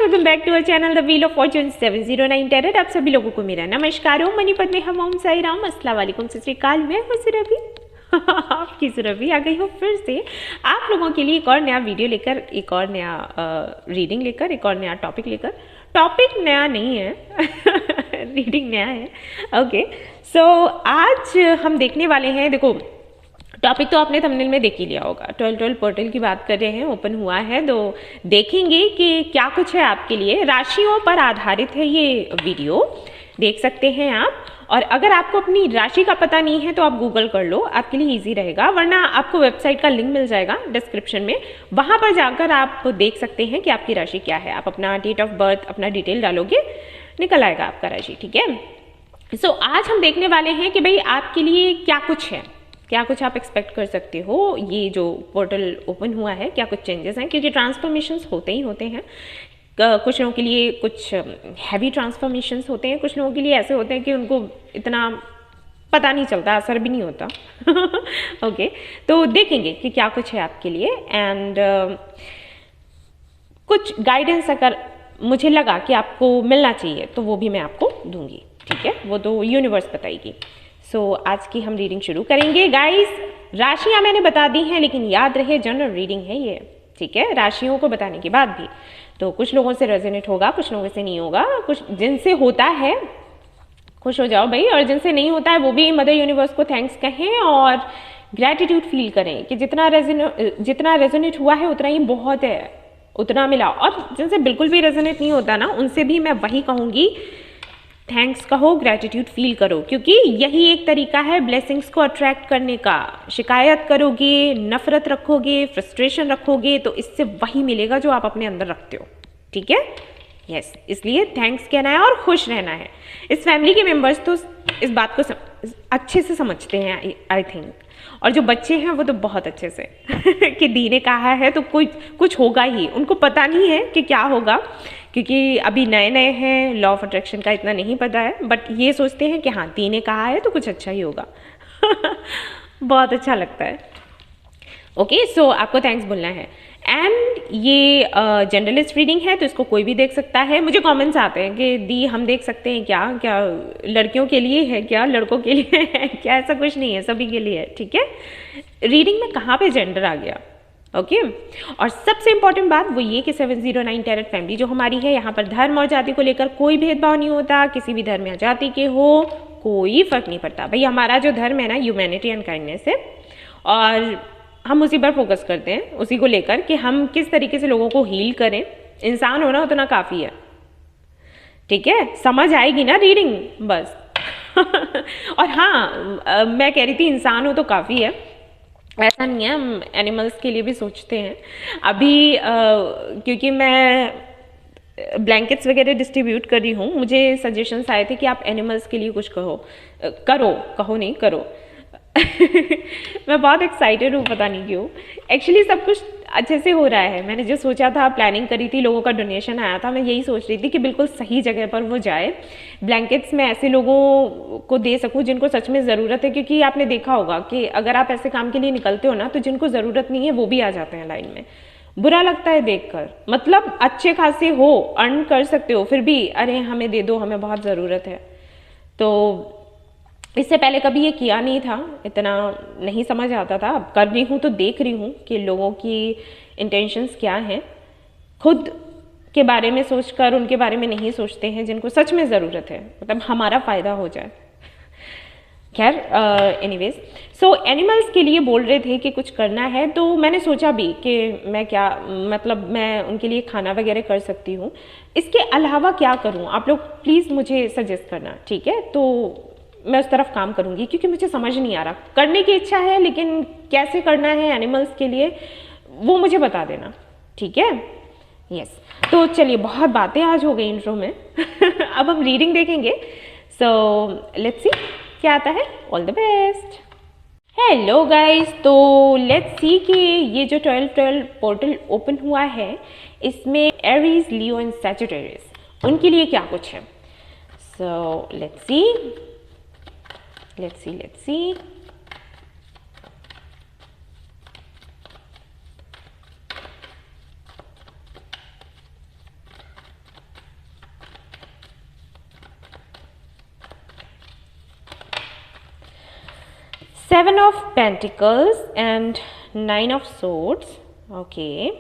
Welcome back to our channel the wheel of fortune 709 tarot. आप सभी लोगों को मेरा नमस्कार। ओम मणिपत में हम ओम साई राम, अस्सलाम वालेकुम, सत श्री अकाल। मैं हूं सुरभि आपकी सुरभि आ गई हूँ फिर से आप लोगों के लिए एक और नया वीडियो लेकर, एक और नया रीडिंग लेकर, एक और नया टॉपिक लेकर। टॉपिक नया नहीं है रीडिंग नया है। ओके, सो आज हम देखने वाले हैं, देखो टॉपिक तो आपने थंबनेल में देख ही लिया होगा। 12 पोर्टल की बात कर रहे हैं, ओपन हुआ है तो देखेंगे कि क्या कुछ है आपके लिए। राशियों पर आधारित है ये वीडियो, देख सकते हैं आप। और अगर आपको अपनी राशि का पता नहीं है तो आप गूगल कर लो, आपके लिए इजी रहेगा। वरना आपको वेबसाइट का लिंक मिल जाएगा डिस्क्रिप्शन में, वहाँ पर जाकर आप देख सकते हैं कि आपकी राशि क्या है। आप अपना डेट ऑफ बर्थ, अपना डिटेल डालोगे, निकल आएगा आपका राशि, ठीक है। सो आज हम देखने वाले हैं कि भाई आपके लिए क्या कुछ है, क्या कुछ आप एक्सपेक्ट कर सकते हो। ये जो पोर्टल ओपन हुआ है, क्या कुछ चेंजेस हैं, क्योंकि ट्रांसफॉर्मेशंस होते ही होते हैं। कुछ लोगों के लिए कुछ हैवी ट्रांसफॉर्मेशंस होते हैं, कुछ लोगों के लिए ऐसे होते हैं कि उनको इतना पता नहीं चलता, असर भी नहीं होता ओके, तो देखेंगे कि क्या कुछ है आपके लिए। एंड कुछ गाइडेंस अगर मुझे लगा कि आपको मिलना चाहिए तो वो भी मैं आपको दूंगी, ठीक है। वो तो यूनिवर्स बताएगी। सो आज की हम रीडिंग शुरू करेंगे गाइस। राशियां मैंने बता दी हैं, लेकिन याद रहे जनरल रीडिंग है ये, ठीक है। राशियों को बताने के बाद भी तो कुछ लोगों से रेजोनेट होगा, कुछ लोगों से नहीं होगा। कुछ जिनसे होता है खुश हो जाओ भाई, और जिनसे नहीं होता है वो भी मदर यूनिवर्स को थैंक्स कहें और ग्रैटिट्यूड फील करें कि जितना रेजोनेट हुआ है उतना ही बहुत है, उतना मिला। और जिनसे बिल्कुल भी रेजोनेट नहीं होता ना, उनसे भी मैं वही कहूँगी, थैंक्स कहो, ग्रैटिट्यूड फील करो, क्योंकि यही एक तरीका है ब्लेसिंग्स को अट्रैक्ट करने का। शिकायत करोगे, नफरत रखोगे, फ्रस्ट्रेशन रखोगे, तो इससे वही मिलेगा जो आप अपने अंदर रखते हो, ठीक है। यस, इसलिए थैंक्स कहना है और खुश रहना है। इस फैमिली के मेंबर्स तो इस बात को अच्छे से समझते हैं आई थिंक, और जो बच्चे हैं वो तो बहुत अच्छे से कि दी ने कहा है तो कुछ होगा ही। उनको पता नहीं है कि क्या होगा, क्योंकि अभी नए नए हैं, लॉ ऑफ अट्रैक्शन का इतना नहीं पता है, बट ये सोचते हैं कि हाँ दी ने कहा है तो कुछ अच्छा ही होगा बहुत अच्छा लगता है। ओके, सो आपको थैंक्स बोलना है। एंड ये जनरलिस्ट रीडिंग है तो इसको कोई भी देख सकता है। मुझे कमेंट्स आते हैं कि दी हम देख सकते हैं क्या, क्या लड़कियों के लिए है क्या, लड़कों के लिए है क्या? ऐसा कुछ नहीं है, सभी के लिए है, ठीक है। रीडिंग में कहाँ पे जेंडर आ गया, ओके। और सबसे इंपॉर्टेंट बात वो ये कि 709 टैरेट फैमिली जो हमारी है, यहाँ पर धर्म और जाति को लेकर कोई भेदभाव नहीं होता। किसी भी धर्म या जाति के हो कोई फर्क नहीं पड़ता। भाई हमारा जो धर्म है ना, ह्यूमैनिटी एंड काइंडनेस है, और हम उसी पर फोकस करते हैं, उसी को लेकर कि हम किस तरीके से लोगों को हील करें। इंसान होना उतना काफ़ी है, ठीक है। समझ आएगी ना रीडिंग, बस और हाँ मैं कह रही थी इंसान हो तो काफ़ी है, ऐसा नहीं है, हम एनिमल्स के लिए भी सोचते हैं। अभी क्योंकि मैं ब्लैंकेट्स वगैरह डिस्ट्रीब्यूट कर रही हूँ, मुझे सजेशंस आए थे कि आप एनिमल्स के लिए कुछ कहो नहीं करो मैं बहुत एक्साइटेड हूँ, पता नहीं क्यों। एक्चुअली सब कुछ अच्छे से हो रहा है। मैंने जो सोचा था, प्लानिंग करी थी, लोगों का डोनेशन आया था, मैं यही सोच रही थी कि बिल्कुल सही जगह पर वो जाए। ब्लैंकेट्स में ऐसे लोगों को दे सकूँ जिनको सच में ज़रूरत है, क्योंकि आपने देखा होगा कि अगर आप ऐसे काम के लिए निकलते हो ना, तो जिनको ज़रूरत नहीं है वो भी आ जाते हैं लाइन में। बुरा लगता है देखकर, मतलब अच्छे खासे हो, अर्न कर सकते हो, फिर भी अरे हमें दे दो, हमें बहुत ज़रूरत है। तो इससे पहले कभी ये किया नहीं था, इतना नहीं समझ आता था। अब कर रही हूँ तो देख रही हूँ कि लोगों की इंटेंशंस क्या हैं। खुद के बारे में सोचकर उनके बारे में नहीं सोचते हैं जिनको सच में ज़रूरत है, मतलब हमारा फ़ायदा हो जाए। खैर एनीवेज, सो एनिमल्स के लिए बोल रहे थे कि कुछ करना है, तो मैंने सोचा भी कि मैं क्या, मतलब मैं उनके लिए खाना वगैरह कर सकती हूँ। इसके अलावा क्या करूँ, आप लोग प्लीज़ मुझे सजेस्ट करना, ठीक है। तो मैं उस तरफ काम करूँगी, क्योंकि मुझे समझ नहीं आ रहा। करने की इच्छा है, लेकिन कैसे करना है एनिमल्स के लिए वो मुझे बता देना, ठीक है। यस, तो चलिए बहुत बातें आज हो गई इंट्रो में अब हम रीडिंग देखेंगे। सो लेट्स सी क्या आता है। All the best. Hello guys, तो लेट्स सी कि ये जो 12 पोर्टल ओपन हुआ है, इसमें एरीज, लियो एंड सैजिटेरियस उनके लिए क्या कुछ है। So let's see. 7 of Pentacles and 9 of Swords. Okay.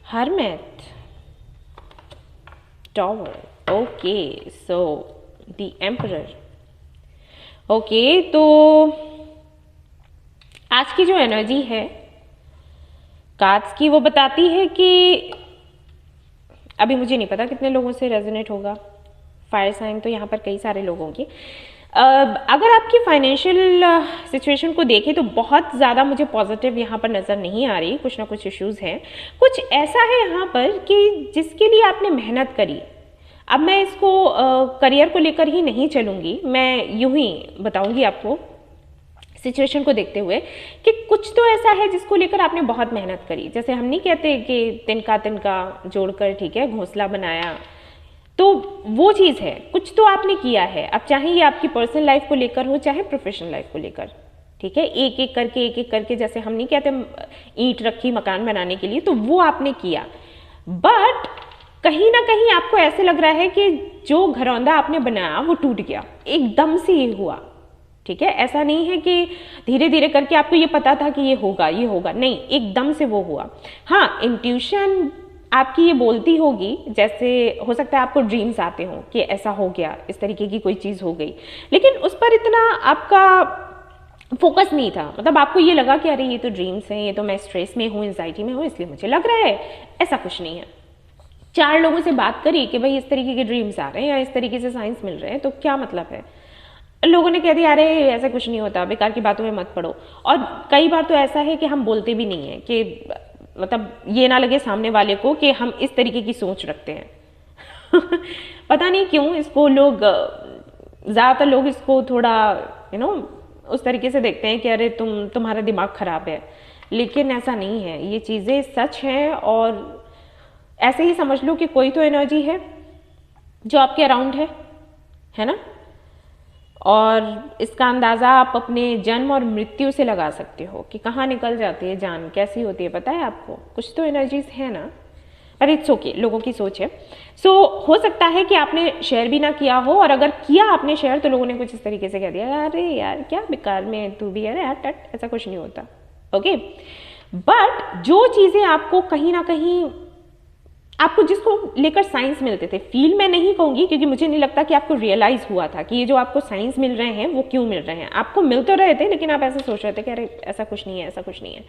Hermit. Tower. Okay. So the Emperor. Okay. तो आज की जो एनर्जी है कार्ड्स की वो बताती है कि अभी मुझे नहीं पता कितने लोगों से रेजोनेट होगा। फायर साइन तो यहाँ पर कई सारे लोगों की। अगर आपकी फाइनेंशियल सिचुएशन को देखें तो बहुत ज़्यादा मुझे पॉजिटिव यहाँ पर नज़र नहीं आ रही। कुछ ना कुछ इश्यूज़ हैं। कुछ ऐसा है यहाँ पर कि जिसके लिए आपने मेहनत करी। अब मैं इसको करियर को लेकर ही नहीं चलूँगी, मैं यूँ ही बताऊँगी आपको सिचुएशन को देखते हुए कि कुछ तो ऐसा है जिसको लेकर आपने बहुत मेहनत करी। जैसे हम नहीं कहते कि तिनका तिनका जोड़कर, ठीक है, घोंसला बनाया, तो वो चीज़ है। कुछ तो आपने किया है। अब चाहे ये आपकी पर्सनल लाइफ को लेकर हो चाहे प्रोफेशनल लाइफ को लेकर, ठीक है, एक एक करके जैसे हम नहीं कहते ईंट रखी मकान बनाने के लिए, तो वो आपने किया। बट कहीं ना कहीं आपको ऐसे लग रहा है कि जो घरौंदा आपने बनाया वो टूट गया, एकदम से ये हुआ, ठीक है। ऐसा नहीं है कि धीरे धीरे करके आपको ये पता था कि ये होगा, नहीं, एकदम से वो हुआ। हाँ, इंट्यूशन आपकी ये बोलती होगी, जैसे हो सकता है आपको ड्रीम्स आते हों कि ऐसा हो गया, इस तरीके की कोई चीज़ हो गई, लेकिन उस पर इतना आपका फोकस नहीं था। मतलब आपको ये लगा कि अरे ये तो ड्रीम्स हैं, ये तो मैं स्ट्रेस में हूँ, एंजाइटी में हूँ, इसलिए मुझे लग रहा है। ऐसा कुछ नहीं है। 4 लोगों से बात करी कि भाई इस तरीके के ड्रीम्स आ रहे हैं या इस तरीके से साइंस मिल रहे हैं, तो क्या मतलब है? लोगों ने कह दिया अरे ऐसा कुछ नहीं होता, बेकार की बातों में मत पड़ो। और कई बार तो ऐसा है कि हम बोलते भी नहीं है कि मतलब ये ना लगे सामने वाले को कि हम इस तरीके की सोच रखते हैं। पता नहीं क्यों इसको लोग, ज़्यादातर लोग इसको थोड़ा उस तरीके से देखते हैं कि अरे तुम्हारा दिमाग खराब है, लेकिन ऐसा नहीं है। ये चीज़ें सच हैं। और ऐसे ही समझ लो कि कोई तो एनर्जी है जो आपके अराउंड है ना। और इसका अंदाज़ा आप अपने जन्म और मृत्यु से लगा सकते हो कि कहाँ निकल जाती है जान, कैसी होती है, पता है आपको? कुछ तो एनर्जीज है ना, पर इट्स ओके, लोगों की सोच है। सो हो सकता है कि आपने शेयर भी ना किया हो, और अगर किया आपने शेयर तो लोगों ने कुछ इस तरीके से कह दिया अरे यार क्या बेकार में तू भी, अरे हट, ऐसा कुछ नहीं होता। ओके, बट जो चीज़ें आपको कहीं ना कहीं, आपको जिसको लेकर साइंस मिलते थे, फील मैं नहीं कहूँगी क्योंकि मुझे नहीं लगता कि आपको रियलाइज़ हुआ था कि ये जो आपको साइंस मिल रहे हैं वो क्यों मिल रहे हैं। आपको मिल तो रहे थे, लेकिन आप ऐसा सोच रहे थे कि अरे ऐसा कुछ नहीं है, ऐसा कुछ नहीं है,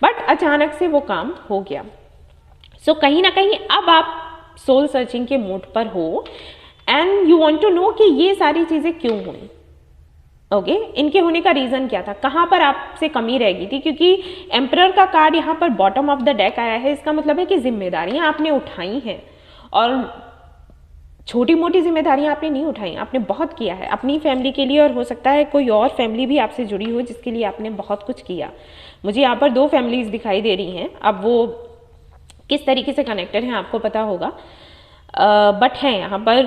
बट अचानक से वो काम हो गया। सो कहीं ना कहीं अब आप सोल सर्चिंग के मोड पर हो and you want to know कि ये सारी चीज़ें क्यों हुई। ओके, इनके होने का रीज़न क्या था, कहाँ पर आपसे कमी रह गई थी? क्योंकि एम्परर का कार्ड यहाँ पर बॉटम ऑफ द डेक आया है। इसका मतलब है कि जिम्मेदारियाँ आपने उठाई हैं, और छोटी मोटी जिम्मेदारियाँ आपने नहीं उठाई, आपने बहुत किया है अपनी फैमिली के लिए, और हो सकता है कोई और फैमिली भी आपसे जुड़ी हो जिसके लिए आपने बहुत कुछ किया। मुझे यहाँ पर 2 फैमिलीज दिखाई दे रही हैं। अब वो किस तरीके से कनेक्टेड हैं आपको पता होगा, बट हैं यहाँ पर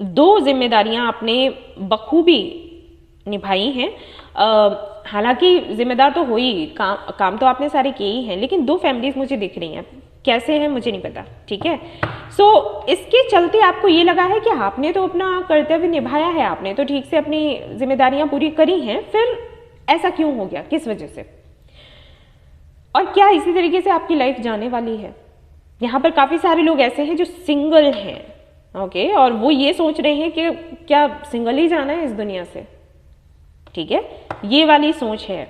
2 जिम्मेदारियाँ आपने बखूबी निभाई हैं। हालांकि जिम्मेदार तो हो ही, काम तो आपने सारे किए ही हैं, लेकिन 2 फैमिलीज मुझे दिख रही हैं। कैसे हैं मुझे नहीं पता, ठीक है। सो इसके चलते आपको ये लगा है कि आपने तो अपना कर्तव्य निभाया है, आपने तो ठीक से अपनी जिम्मेदारियां पूरी करी हैं, फिर ऐसा क्यों हो गया, किस वजह से? और क्या इसी तरीके से आपकी लाइफ जाने वाली है? यहाँ पर काफ़ी सारे लोग ऐसे हैं जो सिंगल हैं, ओके, और वो ये सोच रहे हैं कि क्या सिंगल ही जाना है इस दुनिया से, ठीक है, ये वाली सोच है।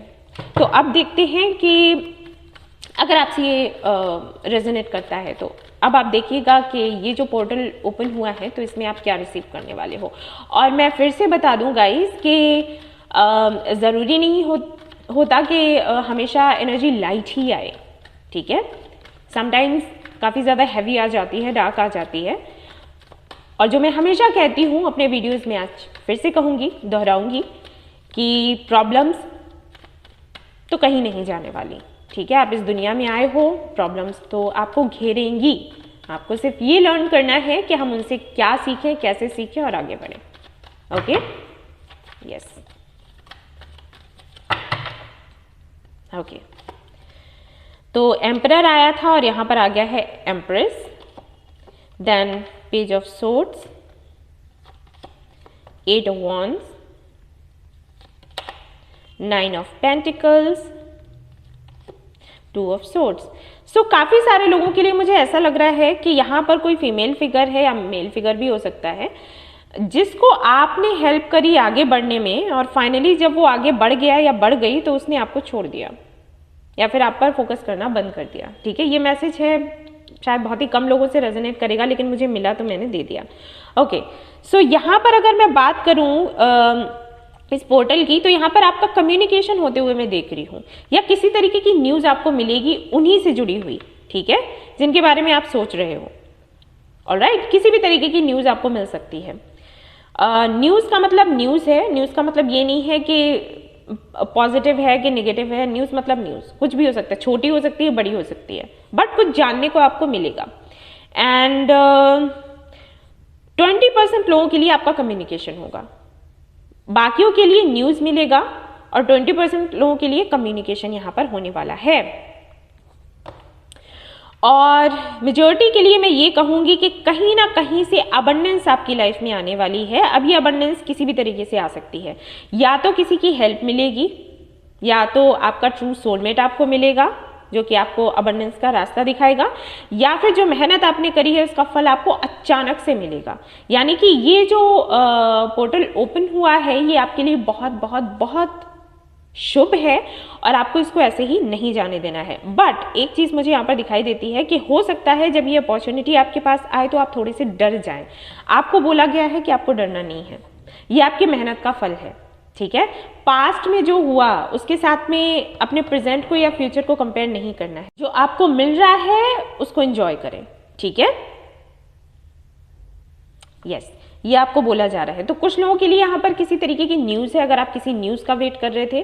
तो अब देखते हैं कि अगर आपसे ये रेजोनेट करता है तो अब आप देखिएगा कि ये जो पोर्टल ओपन हुआ है तो इसमें आप क्या रिसीव करने वाले हो। और मैं फिर से बता दूं गाइस कि ज़रूरी नहीं होता कि हमेशा एनर्जी लाइट ही आए, ठीक है। समटाइम्स काफ़ी ज़्यादा हैवी आ जाती है, डार्क आ जाती है। और जो मैं हमेशा कहती हूँ अपने वीडियोज़ में, आज फिर से कहूँगी, दोहराऊँगी कि प्रॉब्लम्स तो कहीं नहीं जाने वाली, ठीक है। आप इस दुनिया में आए हो, प्रॉब्लम्स तो आपको घेरेंगी। आपको सिर्फ ये लर्न करना है कि हम उनसे क्या सीखें, कैसे सीखें और आगे बढ़ें। Okay, yes, okay. तो एम्परर आया था और यहाँ पर आ गया है empress, then Page of Swords, 8 of Wands, 9 of Pentacles, 2 of Swords. सो काफ़ी सारे लोगों के लिए मुझे ऐसा लग रहा है कि यहाँ पर कोई फीमेल फिगर है या मेल फिगर भी हो सकता है, जिसको आपने हेल्प करी आगे बढ़ने में, और फाइनली जब वो आगे बढ़ गया या बढ़ गई तो उसने आपको छोड़ दिया या फिर आप पर फोकस करना बंद कर दिया। ठीक है, ये मैसेज है, शायद बहुत ही कम लोगों से रेजोनेट करेगा, लेकिन मुझे मिला तो मैंने दे दिया। ओके, सो यहाँ पर अगर मैं बात करूँ इस पोर्टल की, तो यहाँ पर आपका कम्युनिकेशन होते हुए मैं देख रही हूँ, या किसी तरीके की न्यूज़ आपको मिलेगी उन्हीं से जुड़ी हुई, ठीक है, जिनके बारे में आप सोच रहे हो। ऑलराइट, किसी भी तरीके की न्यूज़ आपको मिल सकती है। न्यूज़ का मतलब न्यूज़ है, न्यूज़ का मतलब ये नहीं है कि पॉजिटिव है कि नेगेटिव है। न्यूज़ मतलब न्यूज़ कुछ भी हो सकता है, छोटी हो सकती है, बड़ी हो सकती है, बट कुछ जानने को आपको मिलेगा। एंड 20% लोगों के लिए आपका कम्युनिकेशन होगा, बाकियों के लिए न्यूज़ मिलेगा, और 20% लोगों के लिए कम्युनिकेशन यहाँ पर होने वाला है। और मेजॉरिटी के लिए मैं ये कहूँगी कि कहीं ना कहीं से अबंडेंस आपकी लाइफ में आने वाली है। अब ये अबंडेंस किसी भी तरीके से आ सकती है, या तो किसी की हेल्प मिलेगी, या तो आपका ट्रू सोलमेट आपको मिलेगा जो कि आपको अबंडेंस का रास्ता दिखाएगा, या फिर जो मेहनत आपने करी है उसका फल आपको अचानक से मिलेगा। यानी कि ये जो पोर्टल ओपन हुआ है ये आपके लिए बहुत बहुत बहुत शुभ है, और आपको इसको ऐसे ही नहीं जाने देना है। बट एक चीज़ मुझे यहाँ पर दिखाई देती है कि हो सकता है जब ये अपॉर्चुनिटी आपके पास आए तो आप थोड़े से डर जाएं। आपको बोला गया है कि आपको डरना नहीं है, ये आपकी मेहनत का फल है। ठीक है, पास्ट में जो हुआ उसके साथ में अपने प्रेजेंट को या फ्यूचर को कंपेयर नहीं करना है। जो आपको मिल रहा है उसको एंजॉय करें। ठीक है, यस, ये आपको बोला जा रहा है। तो कुछ लोगों के लिए यहाँ पर किसी तरीके की न्यूज़ है, अगर आप किसी न्यूज़ का वेट कर रहे थे,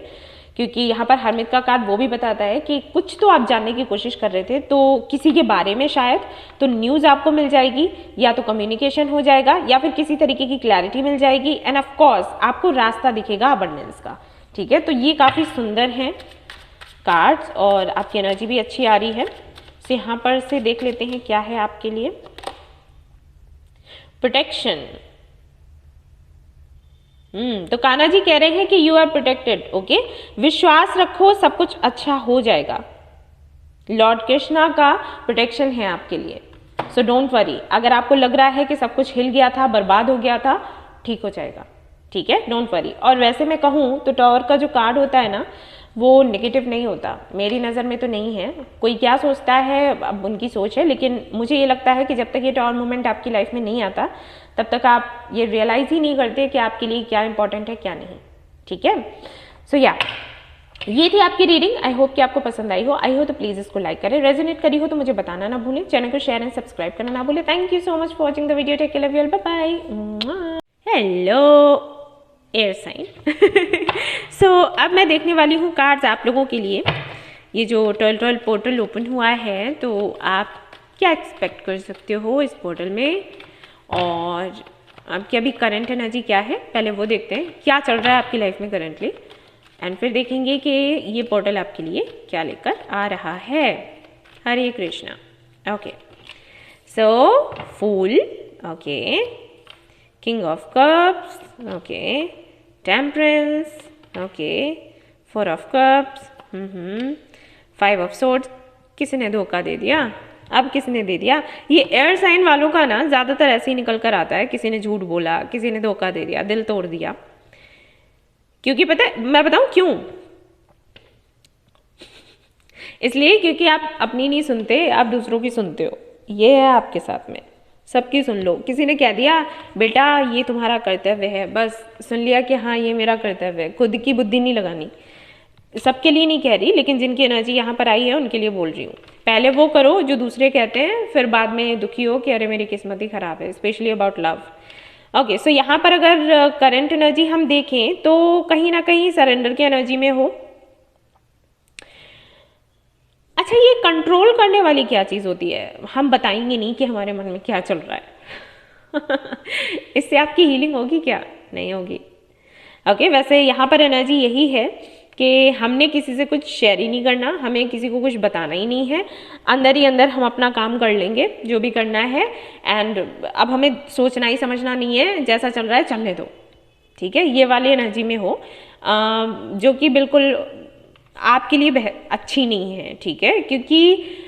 क्योंकि यहाँ पर हरमित का कार्ड वो भी बताता है कि कुछ तो आप जानने की कोशिश कर रहे थे, तो किसी के बारे में शायद, तो न्यूज़ आपको मिल जाएगी, या तो कम्युनिकेशन हो जाएगा, या फिर किसी तरीके की क्लैरिटी मिल जाएगी, एंड ऑफ कोर्स आपको रास्ता दिखेगा अबंडेंस का। ठीक है, तो ये काफ़ी सुंदर हैं कार्ड्स, और आपकी एनर्जी भी अच्छी आ रही है। तो यहाँ पर से देख लेते हैं क्या है आपके लिए। प्रोटेक्शन, तो कान्हा जी कह रहे हैं कि यू आर प्रोटेक्टेड। ओके, विश्वास रखो, सब कुछ अच्छा हो जाएगा। लॉर्ड कृष्णा का प्रोटेक्शन है आपके लिए, सो डोंट वरी। अगर आपको लग रहा है कि सब कुछ हिल गया था, बर्बाद हो गया था, ठीक हो जाएगा। ठीक है, डोंट वरी। और वैसे मैं कहूँ तो टॉवर का जो कार्ड होता है ना, वो नेगेटिव नहीं होता, मेरी नज़र में तो नहीं है। कोई क्या सोचता है अब उनकी सोच है, लेकिन मुझे ये लगता है कि जब तक ये टॉवर मोमेंट आपकी लाइफ में नहीं आता तब तक आप ये रियलाइज़ ही नहीं करते कि आपके लिए क्या इंपॉर्टेंट है क्या नहीं। ठीक है, सो या ये थी आपकी रीडिंग। आई होप कि आपको पसंद आई हो। आई हो तो प्लीज़ इसको लाइक करें, रेजोनेट करी हो तो मुझे बताना ना भूलें, चैनल को शेयर एंड सब्सक्राइब करना ना भूलें। Thank you so much for watching the video. Take care, love you all, bye bye. Hello air sign. So अब मैं देखने वाली हूँ कार्ड्स आप लोगों के लिए। ये जो टर्टल पोर्टल ओपन हुआ है, तो आप क्या एक्सपेक्ट कर सकते हो इस पोर्टल में, और आपकी अभी करंट एनर्जी क्या है, पहले वो देखते हैं क्या चल रहा है आपकी लाइफ में करेंटली, एंड फिर देखेंगे कि ये पोर्टल आपके लिए क्या लेकर आ रहा है। Hare Krishna. Okay, so fool, okay, king of cups, okay, temperance, okay, 4 of cups, 5 of swords. किसी ने धोखा दे दिया, अब किसने दे दिया। ये एयर साइन वालों का ना ज़्यादातर ऐसे ही निकल कर आता है, किसी ने झूठ बोला, किसी ने धोखा दे दिया, दिल तोड़ दिया। क्योंकि पता है, मैं बताऊं क्यों, इसलिए क्योंकि आप अपनी नहीं सुनते, आप दूसरों की सुनते हो। ये है आपके साथ में, सबकी सुन लो। किसी ने कह दिया बेटा ये तुम्हारा कर्तव्य है, बस सुन लिया कि हाँ ये मेरा कर्तव्य है, खुद की बुद्धि नहीं लगानी। सबके लिए नहीं कह रही, लेकिन जिनकी एनर्जी यहाँ पर आई है उनके लिए बोल रही हूँ। पहले वो करो जो दूसरे कहते हैं, फिर बाद में दुखी हो कि अरे मेरी किस्मत ही खराब है, स्पेशली अबाउट लव। ओके, सो यहाँ पर अगर करंट एनर्जी हम देखें तो कहीं ना कहीं सरेंडर की एनर्जी में हो। अच्छा, ये कंट्रोल करने वाली क्या चीज़ होती है, हम बताएंगे नहीं कि हमारे मन में क्या चल रहा है। इससे आपकी हीलिंग होगी क्या? नहीं होगी। ओके, वैसे यहाँ पर एनर्जी यही है कि हमने किसी से कुछ शेयर ही नहीं करना, हमें किसी को कुछ बताना ही नहीं है, अंदर ही अंदर हम अपना काम कर लेंगे जो भी करना है, एंड अब हमें सोचना ही समझना नहीं है, जैसा चल रहा है चलने दो, ठीक है। ये वाली एनर्जी में हो जो कि बिल्कुल आपके लिए अच्छी नहीं है, ठीक है, क्योंकि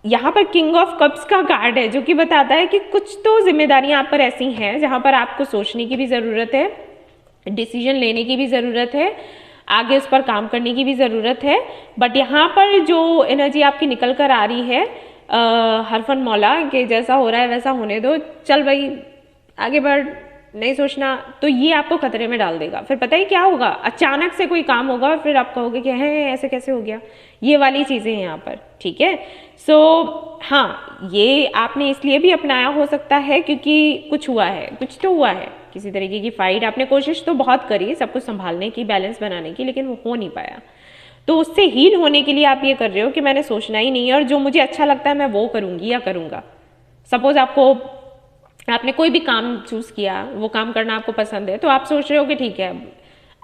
यहाँ पर किंग ऑफ कप्स का कार्ड है जो कि बताता है कि कुछ तो जिम्मेदारियां आप पर ऐसी हैं जहाँ पर आपको सोचने की भी ज़रूरत है, डिसीजन लेने की भी ज़रूरत है, आगे उस पर काम करने की भी ज़रूरत है। बट यहाँ पर जो एनर्जी आपकी निकल कर आ रही है हरफन मौला कि जैसा हो रहा है वैसा होने दो, चल भाई आगे बढ़, नहीं सोचना, तो ये आपको खतरे में डाल देगा। फिर पता ही क्या होगा, अचानक से कोई काम होगा, फिर आप कहोगे कि है ऐसे कैसे हो गया, ये वाली चीज़ें हैं यहाँ पर, ठीक है। सो हाँ, ये आपने इसलिए भी अपनाया हो सकता है क्योंकि कुछ हुआ है, कुछ तो हुआ है, किसी तरीके की फाइट, आपने कोशिश तो बहुत करी सब कुछ संभालने की, बैलेंस बनाने की, लेकिन वो हो नहीं पाया। तो उससे हील होने के लिए आप ये कर रहे हो कि मैंने सोचना ही नहीं है और जो मुझे अच्छा लगता है मैं वो करूँगी या करूँगा। सपोज आपने कोई भी काम चूज़ किया, वो काम करना आपको पसंद है, तो आप सोच रहे हो कि ठीक है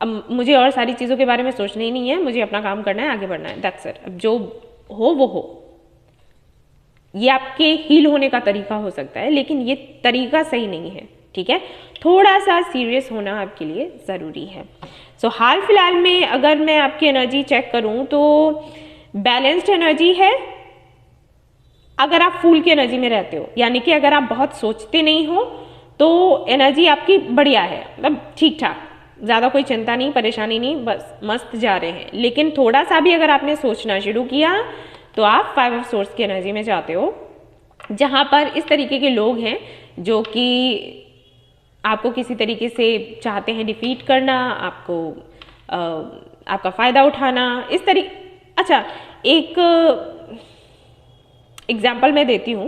अब मुझे और सारी चीज़ों के बारे में सोचना ही नहीं है, मुझे अपना काम करना है, आगे बढ़ना है, दैट्स इट। अब जो हो वो हो, ये आपके हील होने का तरीका हो सकता है, लेकिन ये तरीका सही नहीं है, ठीक है। थोड़ा सा सीरियस होना आपके लिए ज़रूरी है। सो हाल फिलहाल में अगर मैं आपकी एनर्जी चेक करूं तो बैलेंस्ड एनर्जी है। अगर आप फूल की एनर्जी में रहते हो, यानी कि अगर आप बहुत सोचते नहीं हो तो एनर्जी आपकी बढ़िया है, मतलब ठीक ठाक, ज़्यादा कोई चिंता नहीं, परेशानी नहीं, बस मस्त जा रहे हैं। लेकिन थोड़ा सा भी अगर आपने सोचना शुरू किया तो आप 5 ऑफ सोर्स की एनर्जी में जाते हो, जहाँ पर इस तरीके के लोग हैं जो कि आपको किसी तरीके से चाहते हैं डिफीट करना, आपको आपका फ़ायदा उठाना, इस तरीके। अच्छा, एक एग्जाम्पल मैं देती हूँ।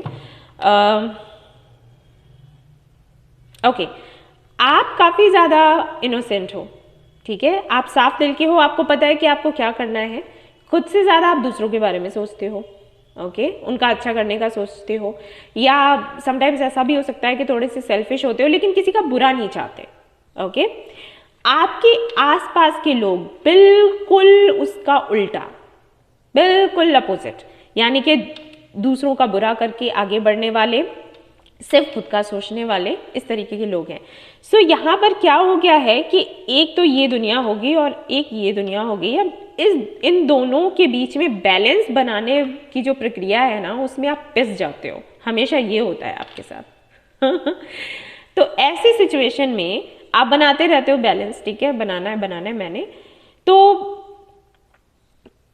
ओके, आप काफ़ी ज़्यादा इनोसेंट हो, ठीक है, आप साफ दिल के हो, आपको पता है कि आपको क्या करना है, खुद से ज़्यादा आप दूसरों के बारे में सोचते हो, ओके, उनका अच्छा करने का सोचते हो, या समटाइम्स ऐसा भी हो सकता है कि थोड़े से सेल्फिश होते हो लेकिन किसी का बुरा नहीं चाहते, ओके। आपके आसपास के लोग बिल्कुल उसका उल्टा, बिल्कुल अपोजिट, यानी कि दूसरों का बुरा करके आगे बढ़ने वाले, सिर्फ खुद का सोचने वाले, इस तरीके के लोग हैं। सो यहाँ पर क्या हो गया है कि एक तो ये दुनिया होगी और एक ये दुनिया होगी। अब इन दोनों के बीच में बैलेंस बनाने की जो प्रक्रिया है ना, उसमें आप पिस जाते हो, हमेशा ये होता है आपके साथ। तो ऐसी सिचुएशन में आप बनाते रहते हो बैलेंस, ठीक है, बनाना है मैंने, तो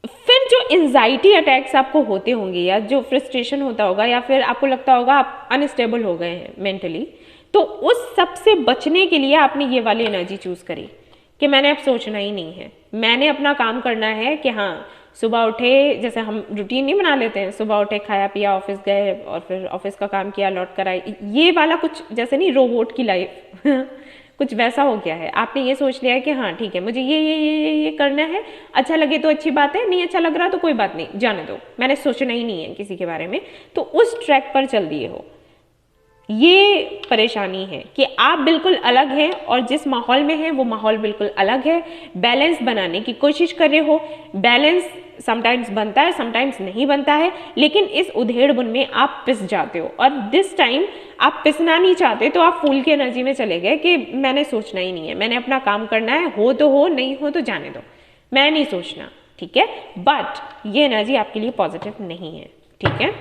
फिर जो एंजाइटी अटैक्स आपको होते होंगे या जो फ्रस्ट्रेशन होता होगा या फिर आपको लगता होगा आप अनस्टेबल हो गए हैं मेंटली, तो उस सब से बचने के लिए आपने ये वाली एनर्जी चूज करी कि मैंने अब सोचना ही नहीं है, मैंने अपना काम करना है। कि हाँ, सुबह उठे, जैसे हम रूटीन नहीं बना लेते हैं, सुबह उठे, खाया पिया, ऑफिस गए और फिर ऑफिस का काम किया, लौट कर आए, ये वाला कुछ जैसे नहीं रोबोट की लाइफ कुछ वैसा हो गया है। आपने ये सोच लिया है कि हाँ ठीक है, मुझे ये करना है, अच्छा लगे तो अच्छी बात है, नहीं अच्छा लग रहा तो कोई बात नहीं, जाने दो, मैंने सोचना ही नहीं है किसी के बारे में, तो उस ट्रैक पर चल दिए हो। ये परेशानी है कि आप बिल्कुल अलग हैं और जिस माहौल में हैं वो माहौल बिल्कुल अलग है। बैलेंस बनाने की कोशिश कर रहे हो, बैलेंस समटाइम्स बनता है, समटाइम्स नहीं बनता है, लेकिन इस उधेड़-बुन में आप पिस जाते हो। और दिस टाइम आप पिसना नहीं चाहते, तो आप फूल की एनर्जी में चले गए कि मैंने सोचना ही नहीं है, मैंने अपना काम करना है, हो तो हो, नहीं हो तो जाने दो, मैं नहीं सोचना, ठीक है। बट ये एनर्जी आपके लिए पॉजिटिव नहीं है, ठीक है,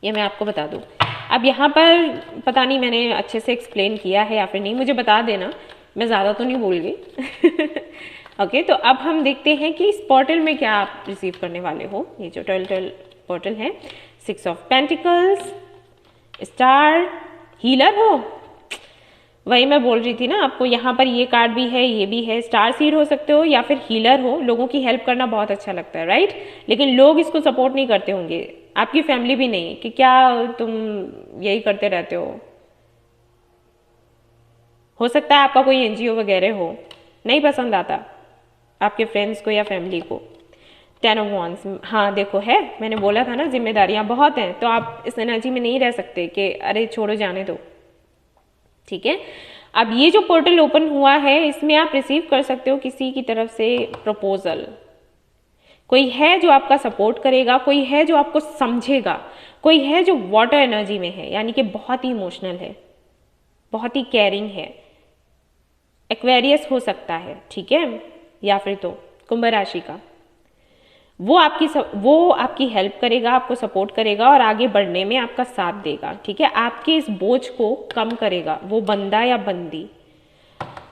ये मैं आपको बता दूं। अब यहाँ पर पता नहीं मैंने अच्छे से एक्सप्लेन किया है या फिर नहीं, मुझे बता देना, मैं ज़्यादा तो नहीं भूल गई। ओके, तो अब हम देखते हैं कि इस पोर्टल में क्या आप रिसीव करने वाले हो। ये जो 12 पोर्टल है, 6 ऑफ पेंटिकल्स, स्टार, हीलर हो, वही मैं बोल रही थी ना आपको, यहाँ पर ये कार्ड भी है, ये भी है, स्टार सीड हो सकते हो या फिर हीलर हो। लोगों की हेल्प करना बहुत अच्छा लगता है, राइट, लेकिन लोग इसको सपोर्ट नहीं करते होंगे, आपकी फैमिली भी नहीं, कि क्या तुम यही करते रहते हो सकता है आपका कोई एनजीओ वगैरह हो, नहीं पसंद आता आपके फ्रेंड्स को या फैमिली को। 10 ऑफ वॉन्ड्स, हाँ देखो है, मैंने बोला था ना जिम्मेदारियां बहुत हैं, तो आप इस एनर्जी में नहीं रह सकते कि अरे छोड़ो जाने दो, ठीक है। अब ये जो पोर्टल ओपन हुआ है इसमें आप रिसीव कर सकते हो किसी की तरफ से प्रपोजल। कोई है जो आपका सपोर्ट करेगा, कोई है जो आपको समझेगा, कोई है जो वाटर एनर्जी में है, यानी कि बहुत ही इमोशनल है, बहुत ही केयरिंग है। एक्वेरियस हो सकता है, ठीक है, या फिर तो कुंभ राशि का। वो आपकी हेल्प करेगा, आपको सपोर्ट करेगा और आगे बढ़ने में आपका साथ देगा, ठीक है। आपके इस बोझ को कम करेगा वो बंदा या बंदी।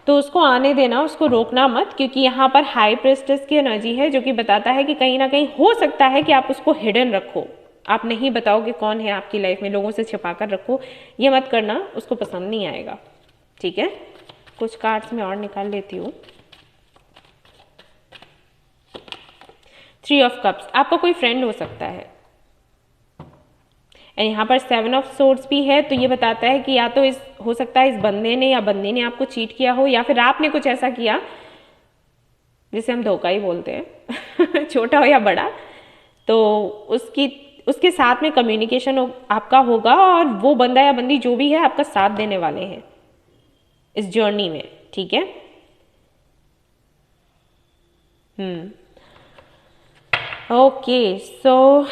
तो उसको आने देना, उसको रोकना मत, क्योंकि यहाँ पर हाई प्रेस्टेस की एनर्जी है जो कि बताता है कि कहीं ना कहीं हो सकता है कि आप उसको हिडन रखो, आप नहीं बताओगे कौन है आपकी लाइफ में, लोगों से छिपा कर रखो, ये मत करना, उसको पसंद नहीं आएगा, ठीक है। कुछ कार्ड्स में और निकाल लेती हूँ। 3 ऑफ कप्स, आपका कोई फ्रेंड हो सकता है। एंड यहाँ पर 7 ऑफ सोर्ड्स भी है, तो ये बताता है कि या तो हो सकता है इस बंदे ने या बंदी ने आपको चीट किया हो, या फिर आपने कुछ ऐसा किया जिसे हम धोखा ही बोलते हैं छोटा हो या बड़ा, तो उसके साथ में कम्युनिकेशन आपका होगा और वो बंदा या बंदी जो भी है आपका साथ देने वाले हैं इस जर्नी में, ठीक है। ओके, सो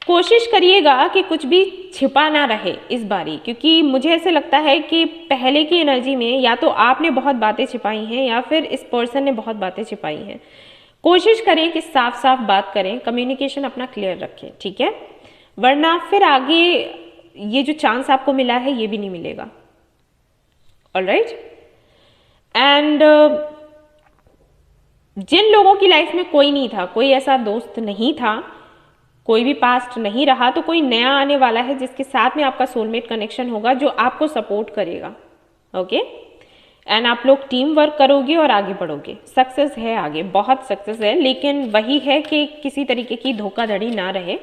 कोशिश करिएगा कि कुछ भी छिपा ना रहे इस बारी, क्योंकि मुझे ऐसे लगता है कि पहले की एनर्जी में या तो आपने बहुत बातें छिपाई हैं या फिर इस पर्सन ने बहुत बातें छिपाई हैं। कोशिश करें कि साफ साफ बात करें, कम्युनिकेशन अपना क्लियर रखें, ठीक है, वरना फिर आगे ये जो चांस आपको मिला है ये भी नहीं मिलेगा। ऑलराइट, एंड जिन लोगों की लाइफ में कोई नहीं था, कोई ऐसा दोस्त नहीं था, कोई भी पास्ट नहीं रहा, तो कोई नया आने वाला है जिसके साथ में आपका सोलमेट कनेक्शन होगा, जो आपको सपोर्ट करेगा, ओके। एंड आप लोग टीम वर्क करोगे और आगे बढ़ोगे। सक्सेस है आगे, बहुत सक्सेस है, लेकिन वही है कि किसी तरीके की धोखाधड़ी ना रहे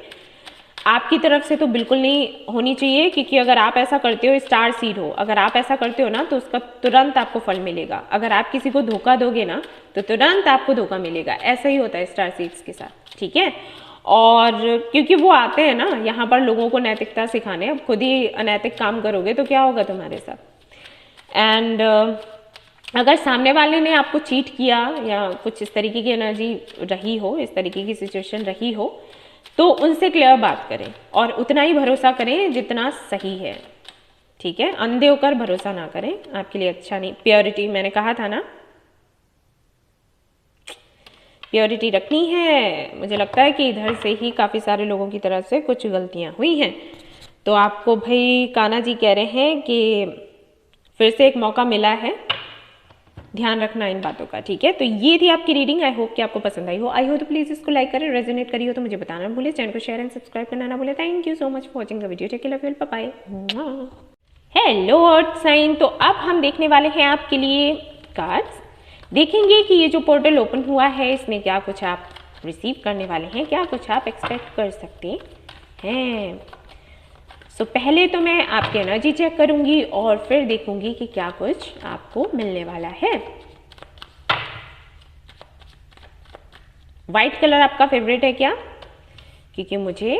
आपकी तरफ से, तो बिल्कुल नहीं होनी चाहिए, क्योंकि अगर आप ऐसा करते हो, स्टार सीड हो, अगर आप ऐसा करते हो ना तो उसका तुरंत आपको फल मिलेगा। अगर आप किसी को धोखा दोगे ना तो तुरंत आपको धोखा मिलेगा। ऐसा ही होता है स्टार सीड्स के साथ, ठीक है। और क्योंकि वो आते हैं ना यहाँ पर लोगों को नैतिकता सिखाने, अब खुद ही अनैतिक काम करोगे तो क्या होगा तुम्हारे साथ। एंड अगर सामने वाले ने आपको चीट किया या कुछ इस तरीके की एनर्जी रही हो, इस तरीके की सिचुएशन रही हो, तो उनसे क्लियर बात करें और उतना ही भरोसा करें जितना सही है, ठीक है। अंधे होकर भरोसा ना करें, आपके लिए अच्छा नहीं। प्योरिटी, मैंने कहा था ना, प्योरिटी रखनी है। मुझे लगता है कि इधर से ही काफ़ी सारे लोगों की तरफ से कुछ गलतियां हुई हैं, तो आपको भाई कान्हा जी कह रहे हैं कि फिर से एक मौका मिला है, ध्यान रखना इन बातों का, ठीक है। तो ये थी आपकी रीडिंग। आई होप कि आपको पसंद आई हो। आई हो तो प्लीज़ इसको लाइक करें, रेजोनेट करी हो तो मुझे बताना ना भूले, चैनल को शेयर एंड सब्सक्राइब करना ना भूले। Thank you so much for watching the video, take care, love you, bye bye. Hello earth sign, तो अब हम देखने वाले हैं आपके लिए कार्ड्स। देखेंगे कि ये जो पोर्टल ओपन हुआ है इसमें क्या कुछ आप रिसीव करने वाले हैं, क्या कुछ आप एक्सपेक्ट कर सकते हैं। सो पहले तो मैं आपकी एनर्जी चेक करूंगी और फिर देखूंगी कि क्या कुछ आपको मिलने वाला है। वाइट कलर आपका फेवरेट है क्या? क्योंकि मुझे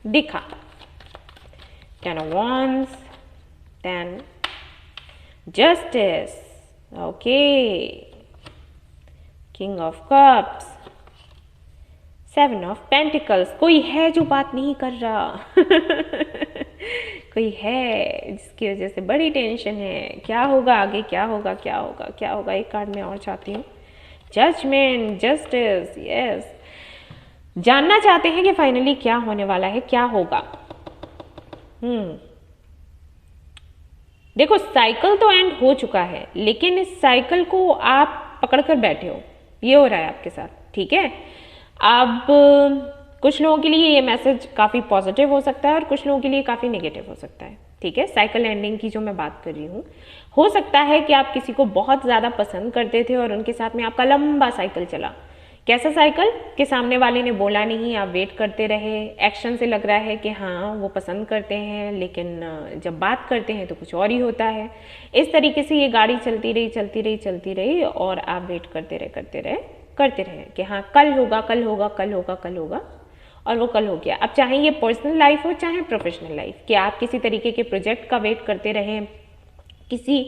दिखा 10 of Wands, then Justice, okay, King of Cups, 7 of Pentacles। कोई है जो बात नहीं कर रहा कोई है जिसकी वजह से बड़ी टेंशन है। क्या होगा आगे, क्या होगा, क्या होगा, क्या होगा। एक कार्ड में और चाहती हूँ, जजमेंट, जस्टिस। यस, जानना चाहते हैं कि फाइनली क्या होने वाला है, क्या होगा। देखो, साइकिल तो एंड हो चुका है, लेकिन इस साइकिल को आप पकड़ कर बैठे हो, ये हो रहा है आपके साथ, ठीक है। अब कुछ लोगों के लिए ये मैसेज काफ़ी पॉजिटिव हो सकता है और कुछ लोगों के लिए काफ़ी नेगेटिव हो सकता है, ठीक है। साइकिल एंडिंग की जो मैं बात कर रही हूँ, हो सकता है कि आप किसी को बहुत ज़्यादा पसंद करते थे और उनके साथ में आपका लंबा साइकिल चला। कैसा साइकिल कि सामने वाले ने बोला नहीं, आप वेट करते रहे। एक्शन से लग रहा है कि हाँ वो पसंद करते हैं, लेकिन जब बात करते हैं तो कुछ और ही होता है। इस तरीके से ये गाड़ी चलती रही, चलती रही, चलती रही और आप वेट करते रहे, करते रहे, करते रहे कि हाँ कल होगा, कल होगा, कल होगा, कल होगा, और वो कल हो गया। अब चाहे ये पर्सनल लाइफ हो चाहे प्रोफेशनल लाइफ, कि आप किसी तरीके के प्रोजेक्ट का वेट करते रहे, किसी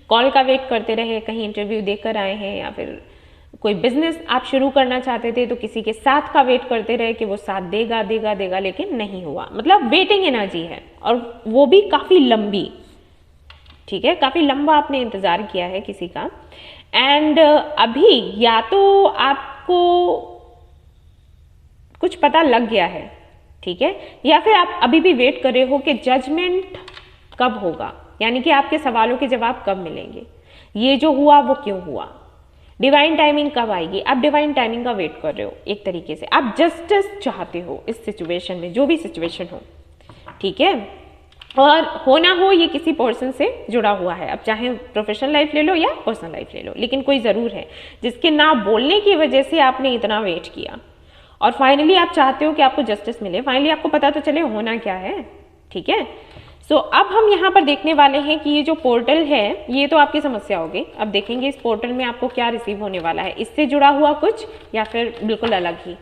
कॉल का वेट करते रहे, कहीं इंटरव्यू देकर आए हैं, या फिर कोई बिजनेस आप शुरू करना चाहते थे तो किसी के साथ का वेट करते रहे कि वो साथ देगा देगा देगा, लेकिन नहीं हुआ। मतलब वेटिंग एनर्जी है, और वो भी काफ़ी लंबी, ठीक है, काफ़ी लंबा आपने इंतज़ार किया है किसी का। एंड अभी या तो आपको कुछ पता लग गया है, ठीक है, या फिर आप अभी भी वेट कर रहे हो कि जजमेंट कब होगा, यानी कि आपके सवालों के जवाब कब मिलेंगे, ये जो हुआ वो क्यों हुआ, डिवाइन टाइमिंग कब आएगी। आप डिवाइन टाइमिंग का वेट कर रहे हो, एक तरीके से आप जस्टिस चाहते हो इस सिचुएशन में, जो भी सिचुएशन हो, ठीक है। और हो ना हो ये किसी पर्सन से जुड़ा हुआ है, अब चाहे प्रोफेशनल लाइफ ले लो या पर्सनल लाइफ ले लो, लेकिन कोई ज़रूर है जिसके ना बोलने की वजह से आपने इतना वेट किया, और फाइनली आप चाहते हो कि आपको जस्टिस मिले, फाइनली आपको पता तो चले होना क्या है, ठीक है। सो अब हम यहाँ पर देखने वाले हैं कि ये जो पोर्टल है ये तो आपकी समस्या होगी। अब देखेंगे इस पोर्टल में आपको क्या रिसीव होने वाला है, इससे जुड़ा हुआ कुछ या फिर बिल्कुल अलग ही,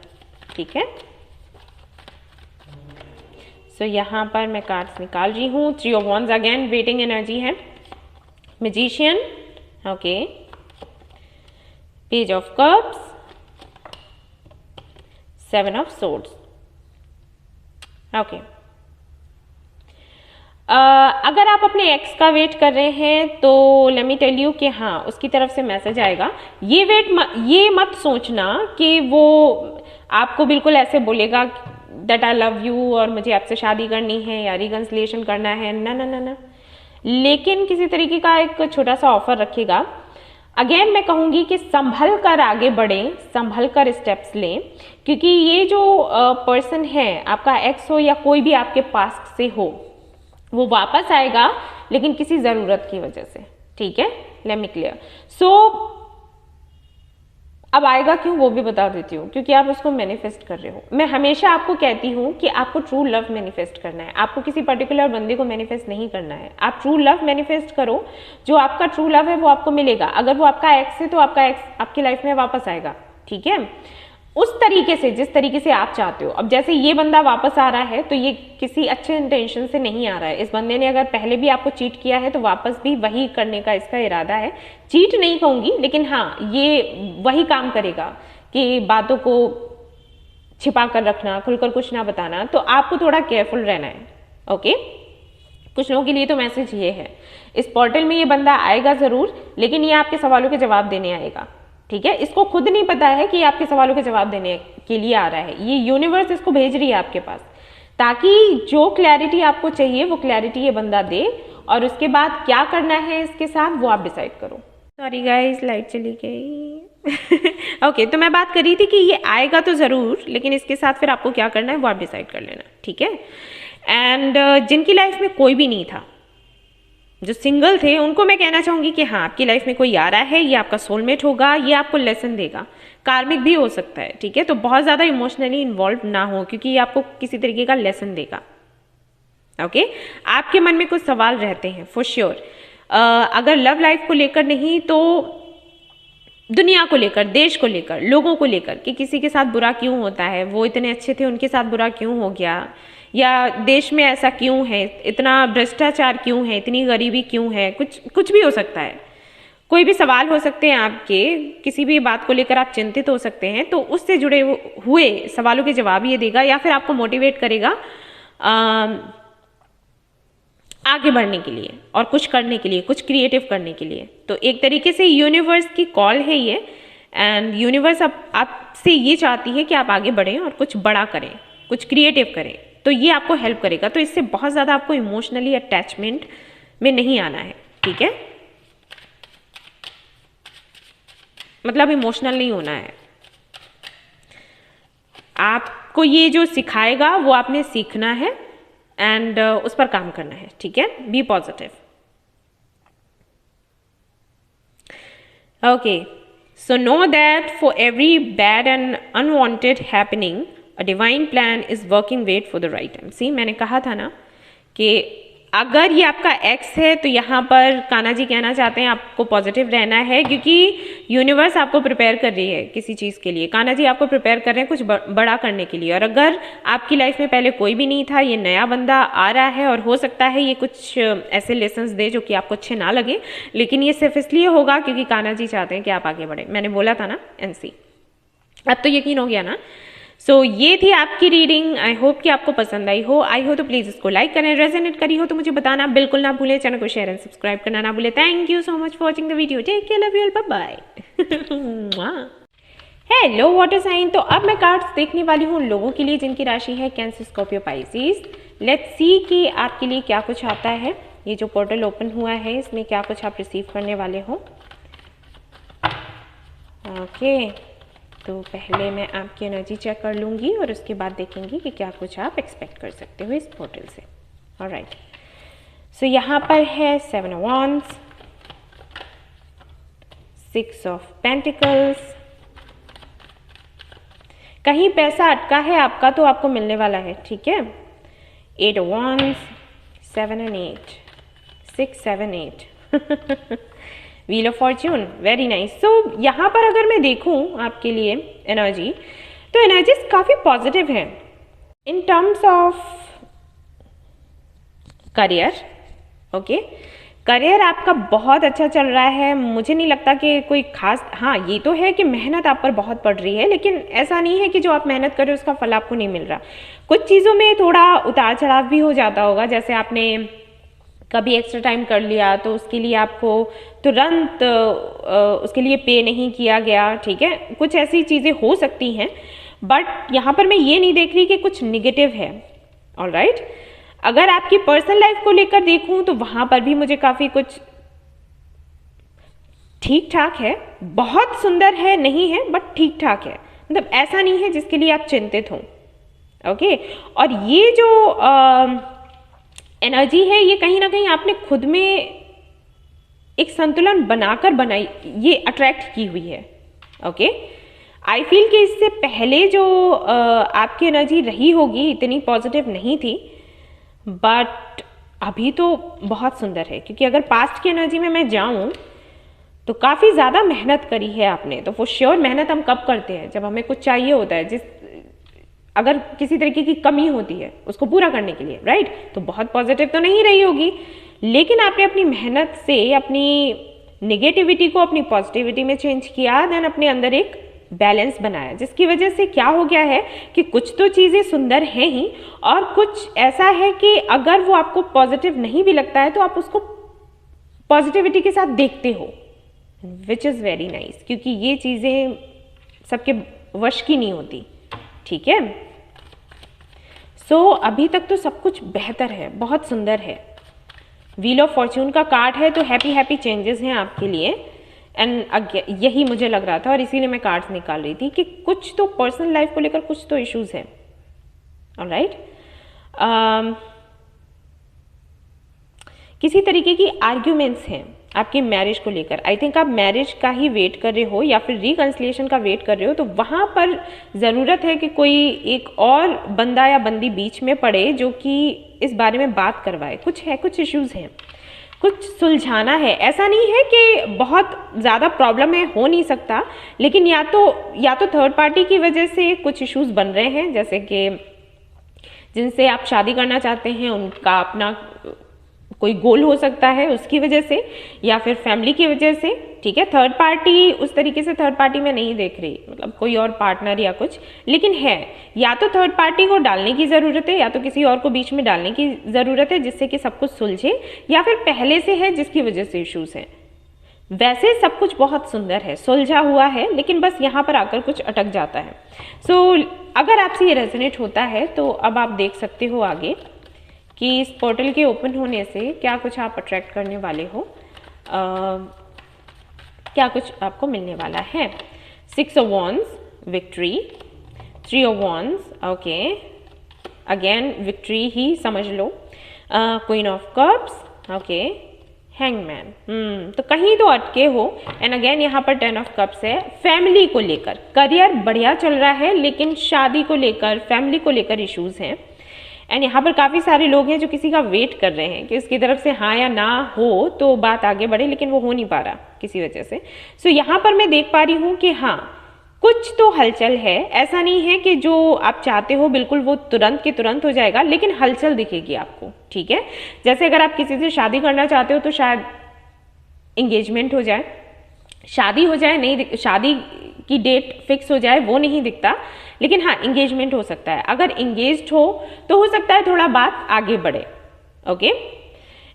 ठीक है। सो यहाँ पर मैं कार्ड्स निकाल रही हूँ। 3 of wands again waiting energy है, magician, okay, page of cups, 7 of swords, okay. अगर आप अपने एक्स का वेट कर रहे हैं तो लेट मी टेल यू कि हाँ उसकी तरफ से मैसेज आएगा। ये मत सोचना कि वो आपको बिल्कुल ऐसे बोलेगा दैट आई लव यू और मुझे आपसे शादी करनी है या रिकंसिलिएशन करना है, ना ना ना ना, लेकिन किसी तरीके का एक छोटा सा ऑफर रखेगा। अगेन मैं कहूँगी कि संभल कर आगे बढ़ें, संभल कर स्टेप्स लें, क्योंकि ये जो पर्सन है, आपका एक्स हो या कोई भी आपके पास से हो, वो वापस आएगा लेकिन किसी ज़रूरत की वजह से, ठीक है, लेट मी क्लियर। सो अब आएगा क्यों वो भी बता देती हूँ, क्योंकि आप उसको मैनिफेस्ट कर रहे हो। मैं हमेशा आपको कहती हूँ कि आपको ट्रू लव मैनिफेस्ट करना है, आपको किसी पर्टिकुलर बंदे को मैनिफेस्ट नहीं करना है। आप ट्रू लव मैनिफेस्ट करो, जो आपका ट्रू लव है वो आपको मिलेगा। अगर वो आपका एक्स है तो आपका एक्स आपकी लाइफ में वापस आएगा, ठीक है, उस तरीके से जिस तरीके से आप चाहते हो। अब जैसे ये बंदा वापस आ रहा है तो ये किसी अच्छे इंटेंशन से नहीं आ रहा है। इस बंदे ने अगर पहले भी आपको चीट किया है तो वापस भी वही करने का इसका इरादा है। चीट नहीं कहूँगी, लेकिन हाँ ये वही काम करेगा कि बातों को छिपा कर रखना, खुलकर कुछ ना बताना। तो आपको थोड़ा केयरफुल रहना है, ओके। कुछ लोगों के लिए तो मैसेज ये है, इस पोर्टल में ये बंदा आएगा ज़रूर, लेकिन ये आपके सवालों के जवाब देने आएगा, ठीक है। इसको खुद नहीं पता है कि आपके सवालों के जवाब देने के लिए आ रहा है, ये यूनिवर्स इसको भेज रही है आपके पास, ताकि जो क्लैरिटी आपको चाहिए वो क्लैरिटी ये बंदा दे, और उसके बाद क्या करना है इसके साथ वो आप डिसाइड करो। सॉरी गाइस, लाइट चली गई। ओके, तो मैं बात कर रही थी कि ये आएगा तो ज़रूर, लेकिन इसके साथ फिर आपको क्या करना है वो आप डिसाइड कर लेना, ठीक है। एंड जिनकी लाइफ में कोई भी नहीं था, जो सिंगल थे, उनको मैं कहना चाहूँगी कि हाँ आपकी लाइफ में कोई आ रहा है, ये आपका सोलमेट होगा, ये आपको लेसन देगा, कार्मिक भी हो सकता है, ठीक है। तो बहुत ज़्यादा इमोशनली इन्वॉल्व ना हो, क्योंकि ये आपको किसी तरीके का लेसन देगा, ओके। आपके मन में कुछ सवाल रहते हैं फॉर श्योर, अगर लव लाइफ को लेकर नहीं तो दुनिया को लेकर, देश को लेकर, लोगों को लेकर, कि किसी के साथ बुरा क्यों होता है, वो इतने अच्छे थे उनके साथ बुरा क्यों हो गया, या देश में ऐसा क्यों है, इतना भ्रष्टाचार क्यों है, इतनी गरीबी क्यों है, कुछ भी हो सकता है। कोई भी सवाल हो सकते हैं आपके, किसी भी बात को लेकर आप चिंतित हो सकते हैं, तो उससे जुड़े हुए सवालों के जवाब ये देगा, या फिर आपको मोटिवेट करेगा आगे बढ़ने के लिए और कुछ करने के लिए, कुछ क्रिएटिव करने के लिए। तो एक तरीके से यूनिवर्स की कॉल है ये, एंड यूनिवर्स आपसे ये चाहती है कि आप आगे बढ़ें और कुछ बड़ा करें, कुछ क्रिएटिव करें, तो ये आपको हेल्प करेगा। तो इससे बहुत ज़्यादा आपको इमोशनली अटैचमेंट में नहीं आना है, ठीक है, मतलब इमोशनल नहीं होना है। आपको ये जो सिखाएगा वो आपने सीखना है एंड उस पर काम करना है, ठीक है। Be positive, okay. So know that for every bad and unwanted happening a divine plan is working, wait for the right time. See, मैंने कहा था ना कि अगर ये आपका एक्स है तो यहाँ पर कान्हा जी कहना चाहते हैं आपको पॉजिटिव रहना है, क्योंकि यूनिवर्स आपको प्रिपेयर कर रही है किसी चीज़ के लिए। कान्हा जी आपको प्रिपेयर कर रहे हैं कुछ बड़ा करने के लिए। और अगर आपकी लाइफ में पहले कोई भी नहीं था, ये नया बंदा आ रहा है और हो सकता है ये कुछ ऐसे लेसन्स दे जो कि आपको अच्छे ना लगे, लेकिन ये सिर्फ इसलिए होगा क्योंकि कान्हा जी चाहते हैं कि आप आगे बढ़े। मैंने बोला था ना एनसी, अब तो यकीन हो गया ना। सो ये थी आपकी रीडिंग। आई होप कि आपको पसंद आई हो। आई हो तो प्लीज़ इसको लाइक करें, रेजोनेट करी हो तो मुझे बताना बिल्कुल ना भूलें। चैनल को शेयर एंड सब्सक्राइब करना ना भूलें। Thank you so much for watching the video. Take care, love you all, bye bye. Hello water sign. तो अब मैं कार्ड्स देखने वाली हूँ लोगों के लिए जिनकी राशि है cancer, Scorpio, Pisces. Let's see कि आपके लिए क्या कुछ आता है। ये जो पोर्टल ओपन हुआ है इसमें क्या कुछ आप रिसीव करने वाले हो। ओके, तो पहले मैं आपकी एनर्जी चेक कर लूँगी और उसके बाद देखेंगे कि क्या कुछ आप एक्सपेक्ट कर सकते हो इस पोर्टल से। ऑलराइट, सो यहाँ पर है 7 ऑफ वॉन्ड्स, 6 ऑफ पेंटिकल्स। कहीं पैसा अटका है आपका तो आपको मिलने वाला है, ठीक है। 8 of wands, 7 and 8, 6, 7, 8 wheel of fortune, very nice. So यहाँ पर अगर मैं देखूँ आपके लिए एनर्जी, तो एनर्जीज काफ़ी पॉजिटिव है in terms of career. Okay, career आपका बहुत अच्छा चल रहा है। मुझे नहीं लगता कि कोई खास, हाँ ये तो है कि मेहनत आप पर बहुत पड़ रही है, लेकिन ऐसा नहीं है कि जो आप मेहनत कर रहे हो उसका फल आपको नहीं मिल रहा। कुछ चीज़ों में थोड़ा उतार चढ़ाव भी हो जाता होगा, जैसे आपने कभी एक्स्ट्रा टाइम कर लिया तो उसके लिए आपको तुरंत उसके लिए पे नहीं किया गया, ठीक है। कुछ ऐसी चीज़ें हो सकती हैं, बट यहाँ पर मैं ये नहीं देख रही कि कुछ निगेटिव है। ऑलराइट, अगर आपकी पर्सनल लाइफ को लेकर देखूँ तो वहाँ पर भी मुझे काफ़ी कुछ ठीक ठाक है। बहुत सुंदर है नहीं है, बट ठीक ठाक है। मतलब ऐसा नहीं है जिसके लिए आप चिंतित हों। ओके, और ये जो एनर्जी है ये कहीं ना कहीं आपने खुद में एक संतुलन बनाकर बनाई, ये अट्रैक्ट की हुई है। ओके, आई फील कि इससे पहले जो आपकी एनर्जी रही होगी इतनी पॉजिटिव नहीं थी, बट अभी तो बहुत सुंदर है। क्योंकि अगर पास्ट की एनर्जी में मैं जाऊं तो काफ़ी ज़्यादा मेहनत करी है आपने। तो फॉर श्योर मेहनत हम कब करते हैं, जब हमें कुछ चाहिए होता है, अगर किसी तरीके की कमी होती है उसको पूरा करने के लिए, राइट। तो बहुत पॉजिटिव तो नहीं रही होगी, लेकिन आपने अपनी मेहनत से अपनी नेगेटिविटी को अपनी पॉजिटिविटी में चेंज किया, देन अपने अंदर एक बैलेंस बनाया, जिसकी वजह से क्या हो गया है कि कुछ तो चीज़ें सुंदर हैं ही, और कुछ ऐसा है कि अगर वो आपको पॉजिटिव नहीं भी लगता है तो आप उसको पॉजिटिविटी के साथ देखते हो, विच इज़ वेरी नाइस। क्योंकि ये चीज़ें सबके वश की नहीं होती, ठीक है। सो अभी तक तो सब कुछ बेहतर है, बहुत सुंदर है। व्हील ऑफ फॉर्च्यून का कार्ड है, तो हैप्पी हैप्पी चेंजेस हैं आपके लिए। एंड यही मुझे लग रहा था और इसीलिए मैं कार्ड्स निकाल रही थी कि कुछ तो पर्सनल लाइफ को लेकर कुछ तो इश्यूज हैं। ऑलराइट, किसी तरीके की आर्ग्यूमेंट्स हैं आपकी मैरिज को लेकर। आई थिंक आप मैरिज का ही वेट कर रहे हो या फिर रिकन्सिलिएशन का वेट कर रहे हो, तो वहाँ पर ज़रूरत है कि कोई एक और बंदा या बंदी बीच में पड़े जो कि इस बारे में बात करवाए। कुछ है, कुछ इश्यूज़ हैं, कुछ सुलझाना है। ऐसा नहीं है कि बहुत ज़्यादा प्रॉब्लम है, हो नहीं सकता, लेकिन या तो थर्ड पार्टी की वजह से कुछ इश्यूज़ बन रहे हैं, जैसे कि जिनसे आप शादी करना चाहते हैं उनका अपना कोई गोल हो सकता है उसकी वजह से, या फिर फैमिली की वजह से, ठीक है। थर्ड पार्टी उस तरीके से थर्ड पार्टी में नहीं देख रही, मतलब कोई और पार्टनर या कुछ, लेकिन है या तो थर्ड पार्टी को डालने की ज़रूरत है या तो किसी और को बीच में डालने की ज़रूरत है जिससे कि सब कुछ सुलझे, या फिर पहले से है जिसकी वजह से इश्यूज़ हैं। वैसे सब कुछ बहुत सुंदर है, सुलझा हुआ है, लेकिन बस यहाँ पर आकर कुछ अटक जाता है। सो अगर आपसे ये रेजोनेट होता है तो अब आप देख सकते हो आगे कि इस पोर्टल के ओपन होने से क्या कुछ आप अट्रैक्ट करने वाले हो, क्या कुछ आपको मिलने वाला है। 6 of wands, victory, 3 of wands, okay, again victory ही समझ लो, queen of cups, okay, hangman, तो कहीं तो अटके हो। एंड अगेन यहाँ पर 10 ऑफ कप्स है। फैमिली को लेकर करियर बढ़िया चल रहा है, लेकिन शादी को लेकर, फैमिली को लेकर इश्यूज हैं। एंड यहाँ पर काफ़ी सारे लोग हैं जो किसी का वेट कर रहे हैं कि उसकी तरफ से हाँ या ना हो तो बात आगे बढ़े, लेकिन वो हो नहीं पा रहा किसी वजह से। सो यहाँ पर मैं देख पा रही हूँ कि हाँ कुछ तो हलचल है, ऐसा नहीं है कि जो आप चाहते हो बिल्कुल वो तुरंत के तुरंत हो जाएगा, लेकिन हलचल दिखेगी आपको, ठीक है। जैसे अगर आप किसी से शादी करना चाहते हो तो शायद इंगेजमेंट हो जाए, शादी हो जाए, नहीं शादी की डेट फिक्स हो जाए वो नहीं दिखता, लेकिन हाँ इंगेजमेंट हो सकता है। अगर इंगेज्ड हो तो हो सकता है थोड़ा बात आगे बढ़े, ओके।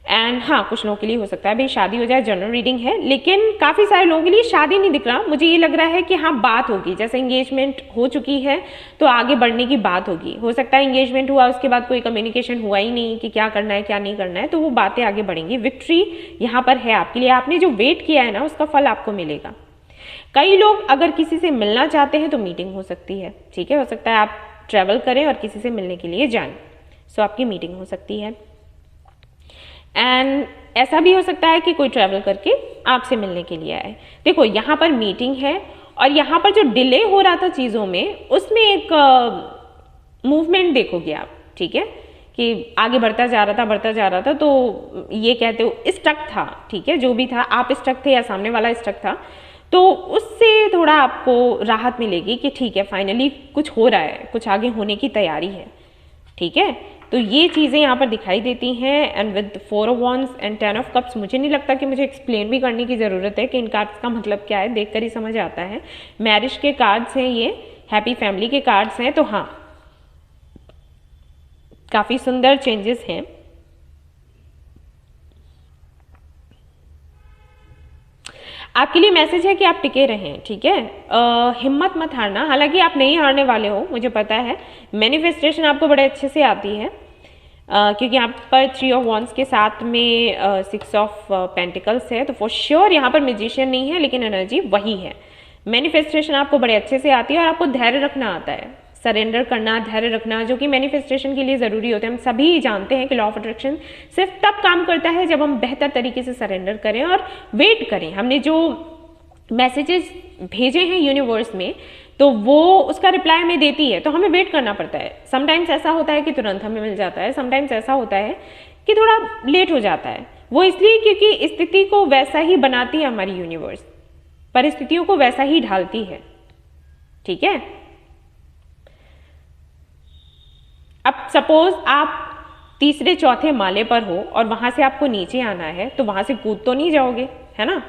एंड हाँ कुछ लोगों के लिए हो सकता है भाई शादी हो जाए, जनरल रीडिंग है, लेकिन काफ़ी सारे लोगों के लिए शादी नहीं दिख रहा। मुझे ये लग रहा है कि हाँ बात होगी, जैसे इंगेजमेंट हो चुकी है तो आगे बढ़ने की बात होगी। हो सकता है इंगेजमेंट हुआ उसके बाद कोई कम्युनिकेशन हुआ ही नहीं कि क्या करना है क्या नहीं करना है, तो वो बातें आगे बढ़ेंगी। विक्ट्री यहाँ पर है आपके लिए, आपने जो वेट किया है ना उसका फल आपको मिलेगा। कई लोग अगर किसी से मिलना चाहते हैं तो मीटिंग हो सकती है, ठीक है। हो सकता है आप ट्रैवल करें और किसी से मिलने के लिए जाएं, सो आपकी मीटिंग हो सकती है। एंड ऐसा भी हो सकता है कि कोई ट्रैवल करके आपसे मिलने के लिए आए। देखो यहाँ पर मीटिंग है और यहाँ पर जो डिले हो रहा था चीज़ों में उसमें एक मूवमेंट देखोगे आप, ठीक है, कि आगे बढ़ता जा रहा था तो ये कहते हो स्टक था, ठीक है, जो भी था, आप स्टक थे या सामने वाला स्टक था, तो उससे थोड़ा आपको राहत मिलेगी कि ठीक है फाइनली कुछ हो रहा है, कुछ आगे होने की तैयारी है, ठीक है। तो ये चीज़ें यहाँ पर दिखाई देती हैं। And with 4 of wands and 10 of cups, मुझे नहीं लगता कि मुझे एक्सप्लेन भी करने की ज़रूरत है कि इन कार्ड्स का मतलब क्या है, देखकर ही समझ आता है। मैरिज के कार्ड्स हैं ये, हैप्पी फैमिली के कार्ड्स हैं, तो हाँ काफ़ी सुंदर चेंजेस हैं। आपके लिए मैसेज है कि आप टिके रहें, ठीक है। हिम्मत मत हारना, हालांकि आप नहीं हारने वाले हो, मुझे पता है। मैनिफेस्टेशन आपको बड़े अच्छे से आती है, क्योंकि यहाँ पर 3 ऑफ वॉन्ड्स के साथ में 6 ऑफ पेंटिकल्स है, तो फॉर श्योर यहाँ पर मैजिशियन नहीं है, लेकिन एनर्जी वही है। मैनिफेस्टेशन आपको बड़े अच्छे से आती है और आपको धैर्य रखना आता है, सरेंडर करना, धैर्य रखना, जो कि मैनिफेस्टेशन के लिए ज़रूरी होते हैं। हम सभी जानते हैं कि लॉ ऑफ अट्रैक्शन सिर्फ तब काम करता है जब हम बेहतर तरीके से सरेंडर करें और वेट करें। हमने जो मैसेजेस भेजे हैं यूनिवर्स में तो वो उसका रिप्लाई हमें देती है, तो हमें वेट करना पड़ता है। समटाइम्स ऐसा होता है कि तुरंत हमें मिल जाता है, समटाइम्स ऐसा होता है कि थोड़ा लेट हो जाता है। वो इसलिए क्योंकि स्थिति को वैसा ही बनाती है हमारी यूनिवर्स, परिस्थितियों को वैसा ही ढालती है, ठीक है। अब सपोज आप तीसरे चौथे माले पर हो और वहां से आपको नीचे आना है, तो वहां से कूद तो नहीं जाओगे, है ना।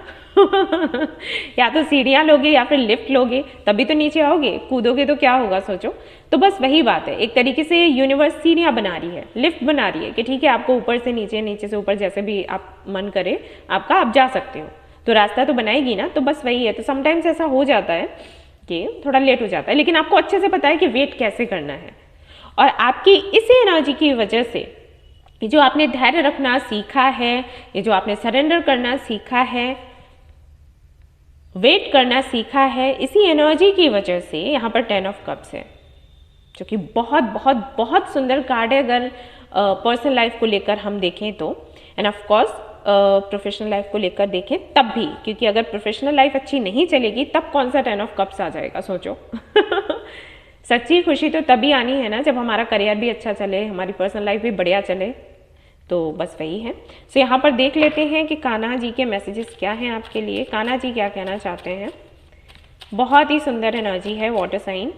या तो सीढ़ियां लोगे या फिर लिफ्ट लोगे, तभी तो नीचे आओगे। कूदोगे तो क्या होगा सोचो। तो बस वही बात है, एक तरीके से यूनिवर्स सीढ़ियां बना रही है, लिफ्ट बना रही है कि ठीक है आपको ऊपर से नीचे, नीचे से ऊपर, जैसे भी आप मन करे आपका, आप जा सकते हो, तो रास्ता तो बनाएगी ना। तो बस वही है। तो समटाइम्स ऐसा हो जाता है कि थोड़ा लेट हो जाता है, लेकिन आपको अच्छे से पता है कि वेट कैसे करना है। और आपकी इसी एनर्जी की वजह से ये जो आपने धैर्य रखना सीखा है, ये जो आपने सरेंडर करना सीखा है, वेट करना सीखा है, इसी एनर्जी की वजह से यहाँ पर 10 ऑफ कप्स है, जो कि बहुत बहुत बहुत सुंदर कार्ड है अगर पर्सनल लाइफ को लेकर हम देखें तो। End of course professional life को लेकर देखें तब भी, क्योंकि अगर प्रोफेशनल लाइफ अच्छी नहीं चलेगी तब कौन सा 10 ऑफ कप्स आ जाएगा सोचो। सच्ची खुशी तो तभी आनी है ना जब हमारा करियर भी अच्छा चले, हमारी पर्सनल लाइफ भी बढ़िया चले। तो बस वही है। सो यहाँ पर देख लेते हैं कि कान्हा जी के मैसेजेस क्या हैं आपके लिए, कान्हा जी क्या कहना चाहते हैं। बहुत ही सुंदर एनर्जी है, वाटर साइन।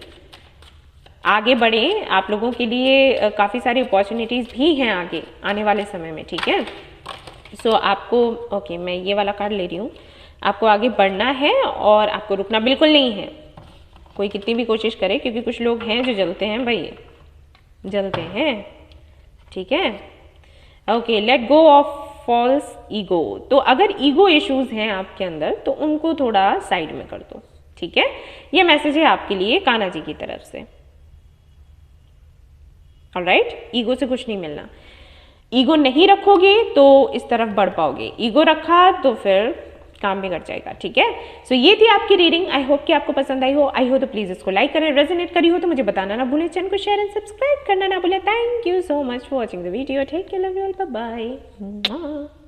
आगे बढ़ें, आप लोगों के लिए काफ़ी सारी अपॉर्चुनिटीज़ भी हैं आगे आने वाले समय में, ठीक है। सो आपको ओके, मैं ये वाला कार्ड ले रही हूँ। आपको आगे बढ़ना है और आपको रुकना बिल्कुल नहीं है, कोई कितनी भी कोशिश करे, क्योंकि कुछ लोग हैं जो जलते हैं भाई, जलते हैं, ठीक है। Okay, let go of false ego. तो अगर ईगो इश्यूज हैं आपके अंदर तो उनको थोड़ा साइड में कर दो, ठीक है। ये मैसेज है आपके लिए कान्हा जी की तरफ से। ऑलराइट, ईगो से कुछ नहीं मिलना। ईगो नहीं रखोगे तो इस तरफ बढ़ पाओगे, ईगो रखा तो फिर काम बिगड़ जाएगा, ठीक है। सो ये थी आपकी रीडिंग। आई होप कि आपको पसंद आई हो। आई हो तो प्लीज इसको लाइक करें, रेजोनेट करी हो तो मुझे बताना ना भूलें, चैनल को शेयर एंड सब्सक्राइब करना ना भूलें। Thank you so much for watching the video. Take care, love you all, bye bye.